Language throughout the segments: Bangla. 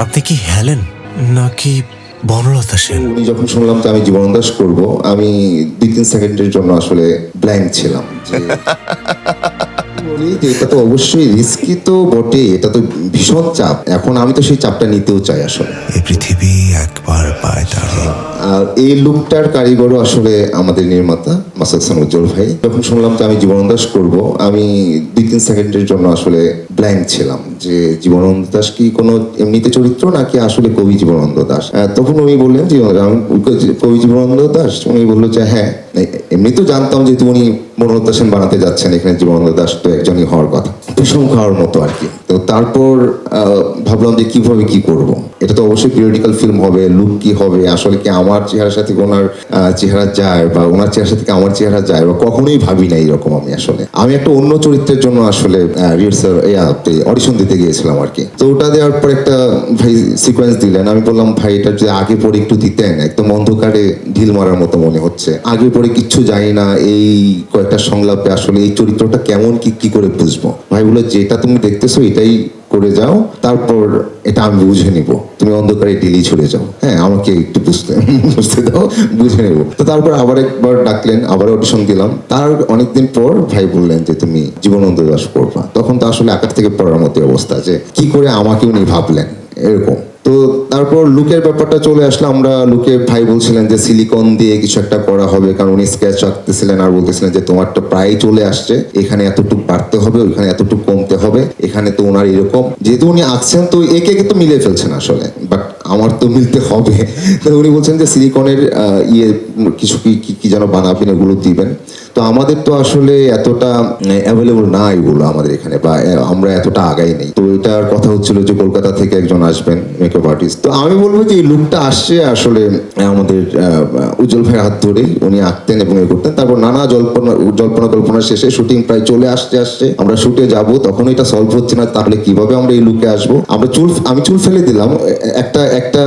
আপনি কি হেলেন নাকি বনলতা সেন? উনি যখন শুনলাম যে আমি জীবন দাস করবো, আমি 2-3 সেকেন্ডের জন্য আসলে ব্ল্যাঙ্ক ছিলাম। বলি যে এটা তো অবশ্যই রিস্কি তো বটে, এটা তো ভীষণ চাপ। এখন আমি তো সেই চাপটা নিতেও চাই আসলে। এই পৃথিবী একবার পায় তারে। আর এই লুকটার কারিগরও আসলে আমাদের নির্মাতা মাসুদ হাসান উজ্জ্বল ভাই। যখন শুনলাম যে আমি জীবনানন্দ দাশ করবো, আমি 2-3 সেকেন্ডের জন্য আসলে ব্ল্যাঙ্ক ছিলাম যে জীবনানন্দ দাস কি কোনো এমনিতে চরিত্র নাকি আসলে কবি জীবনানন্দ দাস। তখন উনি বললেন যে আমি কবি জীবনানন্দ দাস। উনি বললো যে হ্যাঁ, এমনি তো জানতাম যে উনি বনলতা সেন বানাতে যাচ্ছেন, এখানে জীবনানন্দ দাস তো একজনই হওয়ার কথা, ভীষণ খাওয়ার মতো আর কি। তো তারপর ভাবলাম যে কিভাবে কি করব। এটা তো অবশ্যই পিরিয়ডিক্যাল ফিল্ম হবে, লুক কি হবে, আসলে কি আমার চেহারার সাথে ওনার চেহারা যায় বা ওনার চেহারা সাথে আমার চেহারা যায়, বা কখনোই ভাবি না এরকম। আমি একটা অন্য চরিত্রের জন্য আসলে রিহার্সাল অডিশন দিতে গিয়েছিলাম আর কি। তো ওটা দেওয়ার পর একটা ভাই সিকোয়েন্স দিলেন, আমি বললাম ভাই এটা যদি আগে পরে একটু দিতেন, একদম অন্ধকারে ঢিল মারার মতো মনে হচ্ছে, আগে পরে কিচ্ছু জানি না, এই কয়েকটা সংলাপে আসলে এই চরিত্রটা কেমন কি করে বুঝবো। ভাই বলে যেটা তুমি দেখতেছো এটাই করে যাও, তারপর এটা আমি বুঝে নিব, তুমি অন্ধকারে ঢিলি ছুড়ে যাও, হ্যাঁ আমাকে একটু বুঝতে দাও, বুঝে নেব। তো তারপর আবার একবার ডাকলেন, আবার অডিশন দিলাম। তার অনেকদিন পর ভাই বললেন যে তুমি জীবনানন্দ দাশ করবা। তখন তো আসলে আকাশ থেকে পড়ার মতো অবস্থা, যে কি করে আমাকে উনি ভাবলেন এরকম। তো তারপর লুকের ব্যাপারটা চলে আসলো। আমরা লুকে ভাই বলছিলেন যে সিলিকন দিয়ে কিছু একটা করা হবে, কারণ উনি স্কেচ আঁকতেছিলেন আর বলতেছিলেন যে তোমারটা প্রায় চলে আসছে, এখানে এতটুকু বাড়তে হবে, ওইখানে এতটুকু কমতে হবে, এখানে তো ওনার এরকম, যেহেতু উনি আঁকছেন তো একে তো মিলিয়ে ফেলছেন আসলে, বাট আমার তো মিলতে হবে। তো উনি বলছেন যে সিলিকনের কিছু কি যেন বানাবেন, এগুলো দিবেন। তো আমাদের তো আসলে এতটা অ্যাভেলেবল না এগুলো আমাদের এখানে, বা আমরা এতটা আগাই নেই। তো এটার কথা হচ্ছিল যে কলকাতা থেকে একজন আসবেন মেকআপ আর্টিস্ট। তো আমি বলবো যে এই লুকটা আসছে আসলে আমাদের উজ্জ্বল ভাইয়ের হাত ধরেই, উনি আঁকতেন এবং করতেন। তারপর নানা জল্পনা কল্পনা শেষে শুটিং প্রায় চলে আসছে, আমরা শুটে যাব, তখন এটা সলভ হচ্ছে না, তাহলে কিভাবে আমরা এই লুকে আসবো। আমি চুল ফেলে দিলাম, একটা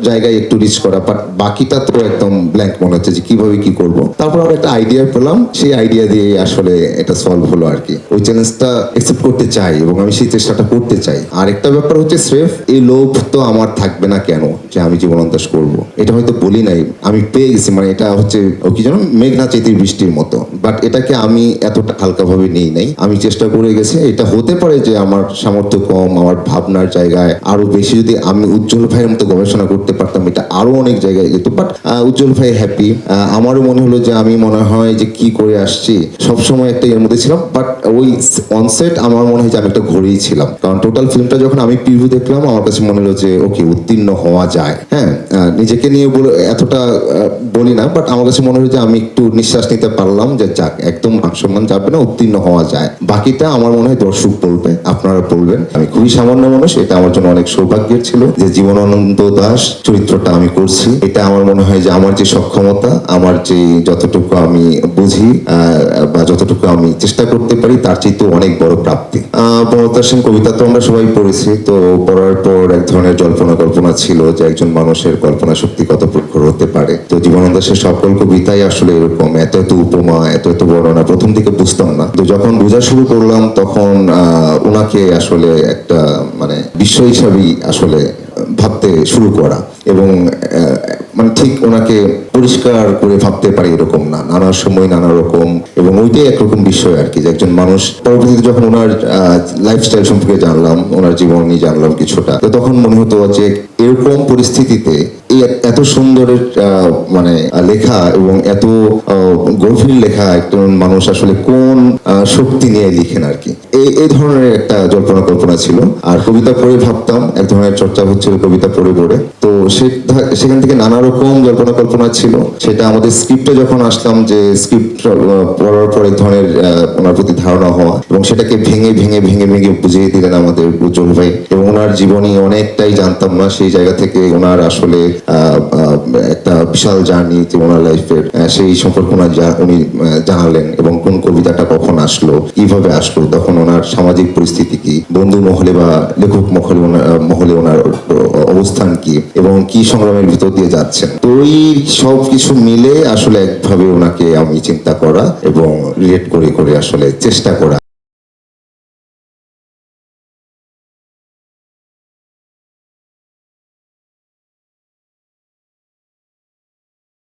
জায়গায় একটু রিচ করা, বাট বাকিটা তো একদম ব্ল্যাঙ্ক মনে হচ্ছে যে কিভাবে কি করব। তারপর আমরা একটা আইডিয়া পেলাম, সেই আইডিয়া দিয়ে আসলে এটা সলভ হলো আর কি। ওই চ্যালেঞ্জটা অ্যাকসেপ্ট করতে চাই এবং আমি সেই চেষ্টাটা করতে চাই। আর একটা ব্যাপার হচ্ছে স্রেফ এই লোভ তো আমার থাকবে না কেন যে আমি জীবনানন্দ দাশ করবো, এটা হয়তো বলি নাই, আমি পেয়ে গেছি, মানে এটা হচ্ছে কি যেন মেঘনা চেতির বৃষ্টির মতো, বাট এটাকে আমি এতটা হালকাভাবে নেই নাই। আমি চেষ্টা করে গেছি। এটা হতে পারে যে আমার সামর্থ্য কম, আমার ভাবনার জায়গায় আরো বেশি যদি আমি উজ্জ্বল ভাইয়ের মতো গবেষণা করতে পারতাম, এটা আরো অনেক জায়গায় যেত। বাট উজ্জ্বল ভাই হ্যাপি। আমারও মনে হলো যে আমি মনে হয় যে কি করে আসছি, সবসময় একটা এর মধ্যে ছিলাম। বাট ওই অনসেট আমার মনে হয় যে আমি একটা ঘুরেই ছিলাম, কারণ টোটাল ফিল্মটা যখন আমি প্রিভিউ দেখলাম, আমার কাছে মনে হলো যে ওকে উত্তীর্ণ হওয়া যায়। হ্যাঁ, নিজেকে নিয়ে এতটা বলি না, বাট আমার কাছে মনে হলো যে আমি একটু নিঃশ্বাস নিতে পারলাম যে যাক, একদম সম্মান যাবে না, উত্তীর্ণ হওয়া যায়। বাকিটা আমার মনে হয় দর্শক বলবে, আপনারা বলবেন। আমি খুবই সামান্য মানুষ, এটা আমার জন্য অনেক সৌভাগ্যের ছিল যে জীবনানন্দ দাশ চরিত্রটা আমি করছি। এটা আমার মনে হয় যে আমার যে সক্ষমতা, আমার যে যতটুকু আমি বুঝি বা যতটুকু আমি চেষ্টা করতে পারি, তার চেয়ে অনেক বড় প্রাপ্তি। বনলতা সেন কবিতা তো আমরা সবাই পড়েছি, তো পড়ার পর এক ধরনের কল্পনা ছিল যে একজন মানুষের কল্পনা শক্তি কত প্রখর হতে পারে। তো জীবনানন্দ দাশের সকল কবিতাই আসলে এরকম, এত উপমা, এত বর্ণনা প্রথম দিকে বুঝতাম না। তো যখন বোঝা শুরু করলাম, তখন ওনাকে আসলে একটা মানে বিশ্ব হিসাবেই আসলে ভাবতে শুরু করা, এবং মানে ঠিক ওনাকে পরিষ্কার করে ভাবতে পারি এরকম না, নানা সময় নানা রকম, এবং ওইটাই একরকম বিষয় আর কি, যে একজন মানুষ। পরবর্তীতে যখন ওনার লাইফস্টাইল সম্পর্কে জানলাম, ওনার জীবনী জানলাম কিছুটা, তো তখন মনে হতো যে এরকম পরিস্থিতিতে এত সুন্দরের মানে লেখা এবং এত গভীর লেখা একজন মানুষ আসলে কোন শক্তি নিয়ে লিখেন আর কি। এই ধরনের একটা কল্পনা ছিল। আর কবিতা পড়ে ভাবতাম, এক ধরনের চর্চা হচ্ছিল কবিতা পড়ে। তো সেখান থেকে নানা রকম কল্পনা ছিল। সেটা আমাদের স্ক্রিপ্টে যখন আসলাম, যে স্ক্রিপ্ট পড়ার পর এক ধরনের ওনার প্রতি ধারণা হওয়া, এবং সেটাকে ভেঙে বুঝিয়ে দিলেন আমাদের উজ্জ্বল ভাই। এবং ওনার জীবনী অনেকটাই জানতাম না, সেই জায়গা থেকে ওনার আসলে একটা বিশাল জার্নি যে ওনার লাইফের, সেই সম্পর্কে উনি জানালেন, এবং কোন কবিতাটা কখন আসলো, কিভাবে আসলো, তখন ওনার সামাজিক পরিস্থিতি কি, বন্ধু মহলে বা লেখক মহলে ওনার অবস্থান কি, এবং কি সংগ্রামের ভিতর দিয়ে যাচ্ছেন। তো এই সব কিছু মিলে আসলে একভাবে ওনাকে আমি চিন্তা করা এবং রিলেট করে আসলে চেষ্টা করা